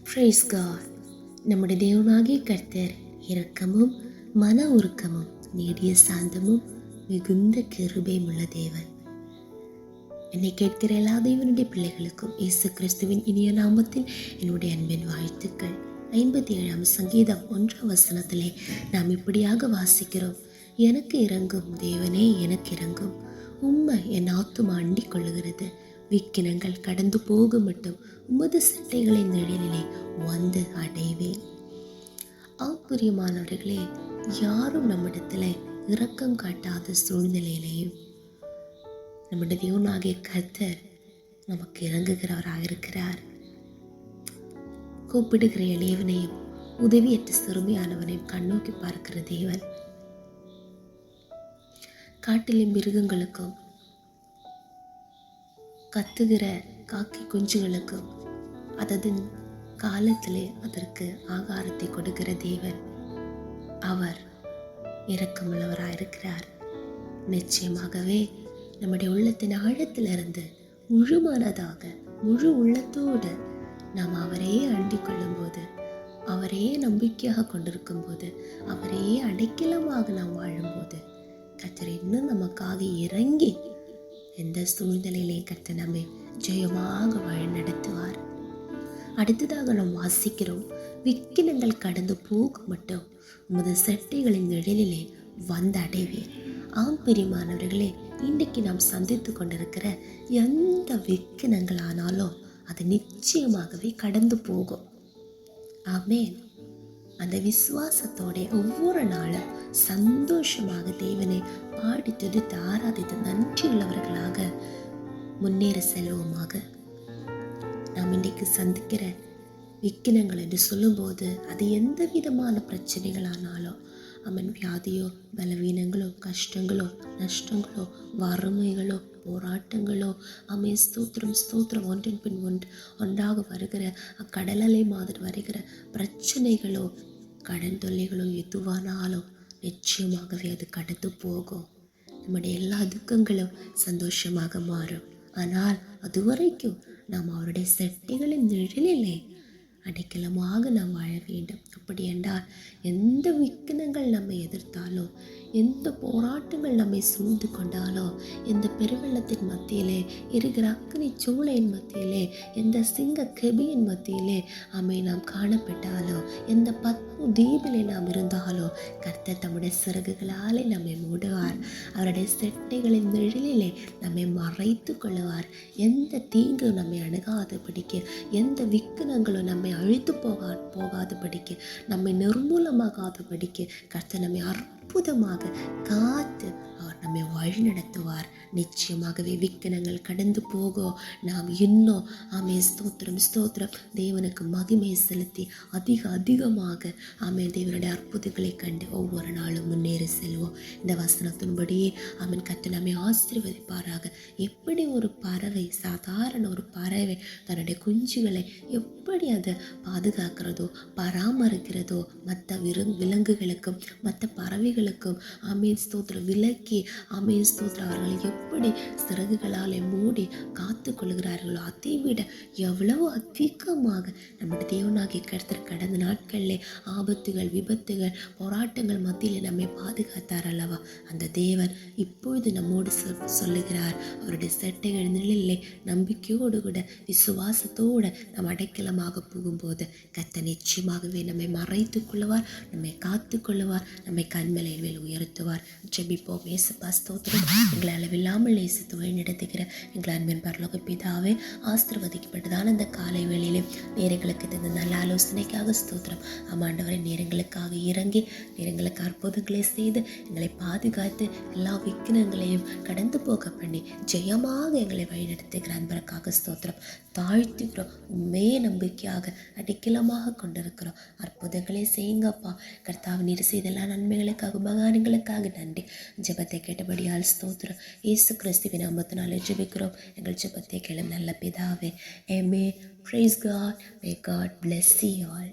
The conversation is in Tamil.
Price God. நம்முடைய தேவனாகிய கர்த்தர் இரக்கமும் மன உருக்கமும் நீடிய சாந்தமும் மிகுந்த கிருபையும் உள்ள தேவன். என்னை கேட்கிற எல்லா தேவனுடைய பிள்ளைகளுக்கும் இயேசு கிறிஸ்துவின் இனிய நாமத்தில் என்னுடைய அன்பின் வாழ்த்துக்கள். 57 சங்கீதம் 1 நாம் இப்படியாக வாசிக்கிறோம். எனக்கு இறங்கும் தேவனே, எனக்கு இறங்கும். உம்மை என் ஆத்துமா அண்டிக் கொள்ளுகிறது. விக்கினங்கள் கடந்து போக மட்டும் உமது சட்டைகளின் நிழலிலே வந்து அடைவேன். பிரியமானவர்களே, யாரும் நம்மிடத்துல இரக்கம் காட்டாத சூழ்நிலையிலையும் நம்முடைய தேவனாகிய கர்த்தர் நமக்கு இறங்குகிறவராக இருக்கிறார். கூப்பிடுகிற எளியவனையும் உதவியற்ற சிறுமியானவனையும் கண்ணோக்கி பார்க்கிற தேவன். காட்டிலே மிருகங்களுக்கும் கத்துகிற காக்கை குஞ்சுகளுக்கும் அதன் காலத்திலே அதற்கு ஆகாரத்தை கொடுக்கிற தேவன். அவர் இரக்கமுள்ளவராயிருக்கிறார். நிச்சயமாகவே நம்முடைய உள்ளத்தின் ஆழத்திலிருந்து முழு மனதாக முழு உள்ளத்தோடு நாம் அவரையே அண்டிக் கொள்ளும் போது, அவரையே நம்பிக்கையாக கொண்டிருக்கும் போது, அவரையே அடைக்கலமாக நாம் வாழும்போது கர்த்தர் இன்னும் நமக்காக இறங்கி எந்த சூழ்நிலையிலே கர்த்தர் நம்மை ஜெயமாக வழி நடத்துவார். அடுத்ததாக நாம் வாசிக்கிறோம், விக்கினங்கள் கடந்து போக மட்டும் உமது சட்டைகளின் நிழலிலே வந்து அடைவேன். பிரியமானவர்களே, இன்றைக்கு நாம் சந்தித்து கொண்டிருக்கிற எந்த விக்கினங்கள் ஆனாலும் அது நிச்சயமாகவே கடந்து போகும். ஆமென். அந்த விசுவாசத்தோட ஒவ்வொரு நாளும் சந்தோஷமாக தேவனை பாடி துதித்து ஆராதித்து நன்றியுள்ளவர்களாக முன்னேற செல்வோமாக. நாம் இன்றைக்கு சந்திக்கிற விக்கினங்கள் என்று சொல்லும்போது அது எந்த விதமான பிரச்சனைகளானாலும், வியாதியோ பலவீனங்களோ கஷ்டங்களோ நஷ்டங்களோ வறுமைகளோ போராட்டங்களோ, ஸ்தோத்திரம் ஒன்றின் பின் ஒன்றாக வருகிற கடலலை மாதிரி வருகிற பிரச்சனைகளோ கடன் தொல்லைகளோ எதுவானாலும் நிச்சயமாகவே அது கடந்து போகும். நம்முடைய எல்லா துக்கங்களும் சந்தோஷமாக மாறும். ஆனால் அதுவரைக்கும் நாம் அவருடைய சட்டைகளின் நிழலிலே அடைக்கலமாக நாம் வாழ வேண்டும். அப்படி என்றால் எந்த விக்கினங்கள் நம்மை எதிர்த்தாலோ, எந்த போராட்டங்கள் நம்மை சூழ்ந்து கொண்டாலோ, எந்த பெருவெள்ளத்தின் மத்தியிலே இருக்கிற அக்னி சூளையின் மத்தியிலே, எந்த சிங்க கெபியின் மத்தியிலே நாம் காணப்பட்டாலோ, எந்த பத்ம தீபிலே நாம் இருந்தாலோ கர்த்தர் தம்முடைய சிறகுகளாலே நம்மை மூடுவார். அவருடைய செட்டைகளின் நிழலிலே நம்மை மறைத்து கொள்ளுவார். எந்த தீங்கு நம்மை அணுகாதபடிக்கு, எந்த விக்கினங்களும் நம்மை அழித்து போகாதபடிக்கு, நம்மை நிர்மூலமாகாதபடிக்கு கர்த்தர் நம்மை அற்புதமாக காத்து அவர் நம்மை வழி நடத்துவார். நிச்சயமாகவே விக்கினங்கள் கடந்து போகும். நாம் இன்னும் ஸ்தோத்திரம் தேவனுக்கு மகிமை செலுத்தி அதிகமாக தேவனுடைய அற்புதங்களை கண்டு ஒவ்வொரு நாளும் முன்னேறி செல்வோம். இந்த வசனத்தின்படியே கர்த்தர் நம்மை ஆசீர்வதிப்பாராக. எப்படி ஒரு பறவை, சாதாரண ஒரு பறவை தன்னுடைய குஞ்சுகளை எப்படி அதை பாதுகாக்கிறதோ பராமரிக்கிறதோ, மற்ற விலங்குகளுக்கும் மற்ற பறவைகளுக்கும் ஸ்தோத்திரம் விலக்கி ஸ்தோத்திரம் அவர்களை எப்படி சிறகுகளாலே மூடி காத்து கொள்கிறார்களோ அதை விட எவ்வளவு அதிகமாக நம்முடைய தேவனாகிய கர்த்தர் கடந்த நாட்களிலே ஆபத்துகள் விபத்துகள் போராட்டங்கள் மத்தியிலே நம்மை பாதுகாத்தார் அல்லவா? அந்த தேவன் இப்பொழுது நம்மோடு சொல்லுகிறார். அவருடைய சட்டைகள் நிழலிலே நம்பிக்கையோடு கூட விசுவாசத்தோடு நாம் அடைக்கலமாக போகும்போது கர்த்தர் நிச்சயமாகவே நம்மை மறைத்து கொள்ளுவார், நம்மை காத்து கொள்ளுவார், நம்மை கண்மலையில் உயர்த்துவார். ஜெபிப்போம். இயேசுப்பா ஸ்தோத்திரம். எங்களை அளவில்லாமல் நேசித்து வழி நடத்துகிற எங்கள் அன்பின் பரலோக பிதாவே, ஆசீர்வதிக்கப்பட்டதான இந்த காலை வேளையிலே நேரங்களுக்கு தந்த நல்ல ஆலோசனைக்காக ஸ்தோத்திரம். ஆண்டவரை நேரங்களுக்காக இறங்கி நேரங்களுக்கு அற்புதங்களை செய்து எங்களை பாதுகாத்து எல்லா விக்கினங்களையும் கடந்து போக பண்ணி ஜெயமாக எங்களை வழிநடத்துகிற அன்பருக்காக ஸ்தோத்திரம். தாழ்த்துகிறோம். உண்மையே நம்பிக்கையாக அடிக்கலமாக கொண்டிருக்கிறோம். அற்புதங்களை செய்யுங்கப்பா. கர்த்தாவை நீர் செய்த எல்லா நன்மைகளுக்காக உபகாரங்களுக்காக நன்றி. ஜெபத்தை கேட்டபடியால் ஸ்தோத்திரம். இயேசு கிறிஸ்துவின் நாமத்தினாலே ஜெபிக்கிறோம். எங்கள் ஜெபத்தை கேளும் நல்ல பிதாவே. ஆமென். Praise God. May God bless you all.